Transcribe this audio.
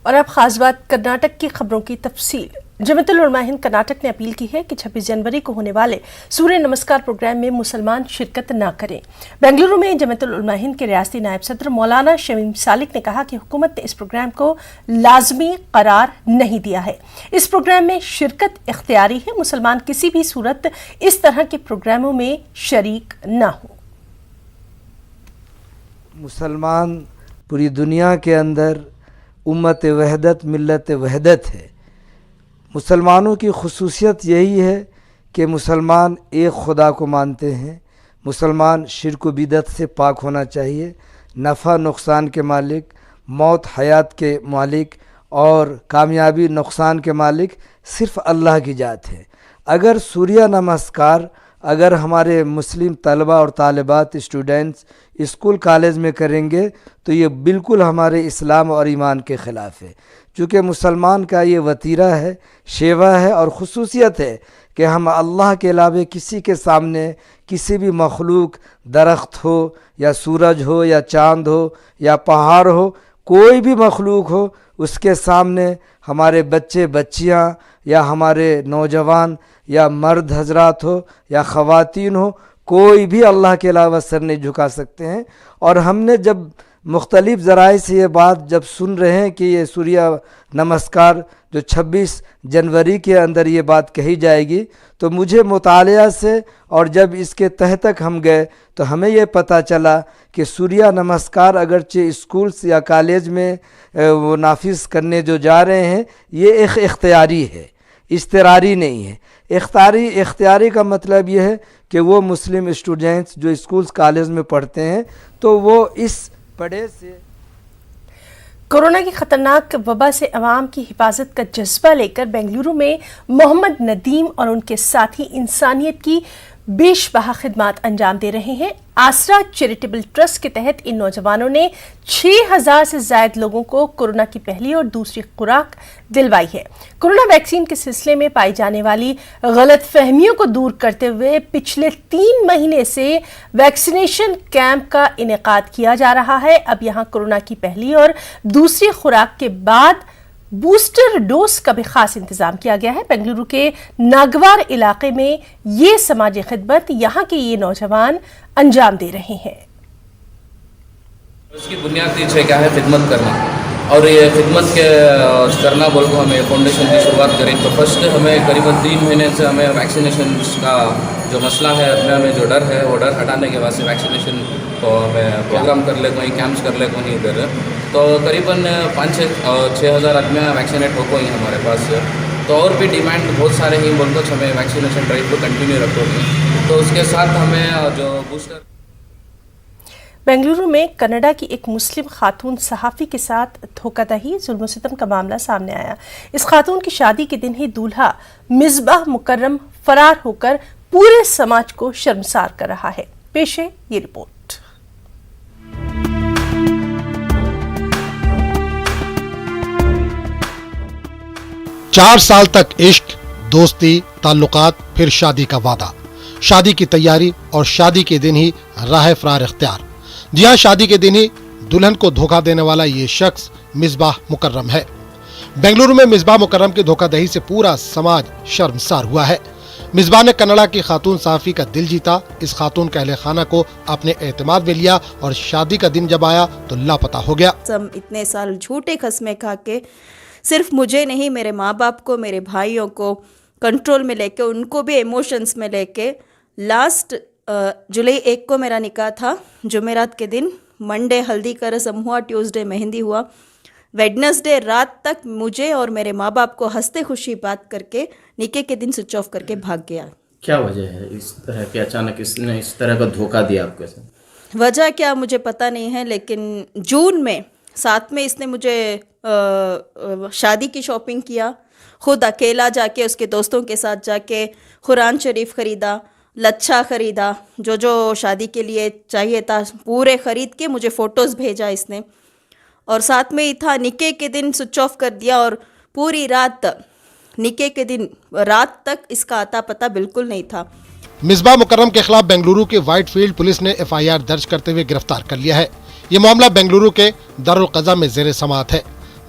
اور اب خاص بات کرناٹک کی خبروں کی تفصیل۔ جمعیت العلماء ہند کرناٹک نے اپیل کی ہے کہ 26 جنوری کو ہونے والے سوریہ نمسکار پروگرام میں مسلمان شرکت نہ کریں۔ بنگلورو میں جمعیت العلماء ہند کے ریاستی نائب صدر مولانا شمیم سالک نے کہا کہ حکومت نے اس پروگرام کو لازمی قرار نہیں دیا ہے۔ اس پروگرام میں شرکت اختیاری ہے، مسلمان کسی بھی صورت اس طرح کے پروگراموں میں شریک نہ ہوں۔ مسلمان پوری دنیا کے اندر امت وحدت ملت وحدت ہے۔ مسلمانوں کی خصوصیت یہی ہے کہ مسلمان ایک خدا کو مانتے ہیں، مسلمان شرک و بدعت سے پاک ہونا چاہیے، نفع نقصان کے مالک، موت حیات کے مالک اور کامیابی نقصان کے مالک صرف اللہ کی ذات ہے۔ اگر سوریہ نمسکار اگر ہمارے مسلم طلبہ اور طالبات اسٹوڈنٹس اسکول کالج میں کریں گے تو یہ بالکل ہمارے اسلام اور ایمان کے خلاف ہے، چونکہ مسلمان کا یہ وتیرہ ہے، شیوا ہے اور خصوصیت ہے کہ ہم اللہ کے علاوہ کسی کے سامنے کسی بھی مخلوق، درخت ہو یا سورج ہو یا چاند ہو یا پہاڑ ہو، کوئی بھی مخلوق ہو، اس کے سامنے ہمارے بچے بچیاں یا ہمارے نوجوان یا مرد حضرات ہو یا خواتین ہو، کوئی بھی اللہ کے علاوہ سر نہیں جھکا سکتے ہیں۔ اور ہم نے جب مختلف ذرائع سے یہ بات جب سن رہے ہیں کہ یہ سوریہ نمسکار جو 26 جنوری کے اندر یہ بات کہی جائے گی، تو مجھے مطالعہ سے اور جب اس کے تہ تک ہم گئے تو ہمیں یہ پتہ چلا کہ سوریہ نمسکار اگرچہ اسکولس یا کالج میں وہ نافذ کرنے جو جا رہے ہیں، یہ ایک اختیاری ہے، اضطراری نہیں ہے۔ اختیاری کا مطلب یہ ہے کہ وہ مسلم اسٹوڈنٹس جو اسکولز کالج میں پڑھتے ہیں تو وہ اس پڑھے سے کورونا کی خطرناک وبا سے عوام کی حفاظت کا جذبہ لے کر بنگلورو میں محمد ندیم اور ان کے ساتھی انسانیت کی بیش بہا خدمات انجام دے رہے ہیں۔ آسرا چیریٹیبل ٹرسٹ کے تحت ان نوجوانوں نے 6000 سے زائد لوگوں کو کورونا کی پہلی اور دوسری خوراک دلوائی ہے۔ کورونا ویکسین کے سلسلے میں پائی جانے والی غلط فہمیوں کو دور کرتے ہوئے پچھلے 3 مہینے سے ویکسینیشن کیمپ کا انعقاد کیا جا رہا ہے۔ اب یہاں کورونا کی پہلی اور دوسری خوراک کے بعد بوسٹر ڈوز کا بھی خاص انتظام کیا گیا ہے۔ بنگلورو کے ناگوار علاقے میں یہ سماجی خدمت یہاں کے یہ نوجوان انجام دے رہے ہیں۔ اس کی بنیادی چیز کیا ہے؟ خدمت کرنا، اور یہ خدمت کے کرنا بول کو ہمیں فاؤنڈیشن کی شروعات کریں تو فرسٹ ہمیں قریب 3 مہینے سے ہمیں ویکسینیشن کا جو مسئلہ ہے اپنے ہمیں جو ڈر ہے وہ ڈر ہٹانے کے واسطے ویکسینیشن کو ہمیں پروگرام کر لے کوئی کیمپس کر لے کوئی ادھر، تو قریباً 5-6 ہزار آدمی ویکسینیٹ ہو گئی ہمارے پاس، تو اور بھی ڈیمانڈ بہت سارے ہی بول کر ہمیں ویکسینیشن ڈرائیو کو کنٹینیو رکھو گی، تو اس کے ساتھ ہمیں جو بوسٹر۔ بنگلورو میں کینیڈا کی ایک مسلم خاتون صحافی کے ساتھ دھوکہ دہی، ظلم و ستم کا معاملہ سامنے آیا۔ اس خاتون کی شادی کے دن ہی دولہا مصباح مکرم فرار ہو کر پورے سماج کو شرمسار کر رہا ہے۔ پیش ہے یہ رپورٹ۔ 4 سال تک عشق، دوستی، تعلقات، پھر شادی کا وعدہ، شادی کی تیاری اور شادی کے دن ہی راہ فرار اختیار۔ جی ہاں، شادی کے دن ہی دلہن کو دھوکہ دینے والا یہ شخص مصباح مکرم ہے۔ بنگلورو میں مصباح مکرم کی دھوکہ دہی سے پورا سماج شرمسار ہوا ہے۔ مصباح نے کینیڈا کی خاتون صحافی کا دل جیتا، اس خاتون کا اہل خانہ کو اپنے اعتماد میں لیا اور شادی کا دن جب آیا تو لاپتہ ہو گیا۔ ہم اتنے سال جھوٹے قسمیں کھا کے صرف مجھے نہیں، میرے ماں باپ کو، میرے بھائیوں کو کنٹرول میں لے کے، ان کو بھی ایموشنز میں لے کے، لاسٹ جولائی 1 کو میرا نکاح تھا، جمعرات کے دن، منڈے ہلدی کا رسم ہوا، ٹیوزڈے مہندی ہوا، ویڈنسڈے رات تک مجھے اور میرے ماں باپ کو ہنستے خوشی بات کر کے نکاح کے دن سوئچ آف کر کے بھاگ گیا۔ کیا وجہ ہے اس طرح کہ اچانک اس نے اس طرح کا دھوکہ دیا آپ کے ساتھ؟ وجہ کیا مجھے پتہ نہیں ہے، لیکن جون میں 7 میں اس نے مجھے شادی کی شاپنگ کیا، خود اکیلا جا کے اس کے دوستوں کے ساتھ جا کے قرآن شریف خریدا، لچھا خریدا، جو شادی کے لیے چاہیے تھا پورے خرید کے مجھے فوٹوز بھیجا اس نے، اور ساتھ میں ہی تھا نکاح کے دن سوئچ آف کر دیا، اور پوری رات نکاح کے دن رات تک اس کا اتا پتہ بالکل نہیں تھا۔ مصباح مکرم کے خلاف بنگلورو کی وائٹ فیلڈ پولیس نے FIR درج کرتے ہوئے گرفتار کر لیا ہے۔ یہ معاملہ بنگلورو کے دارالقضا میں زیر سماعت ہے۔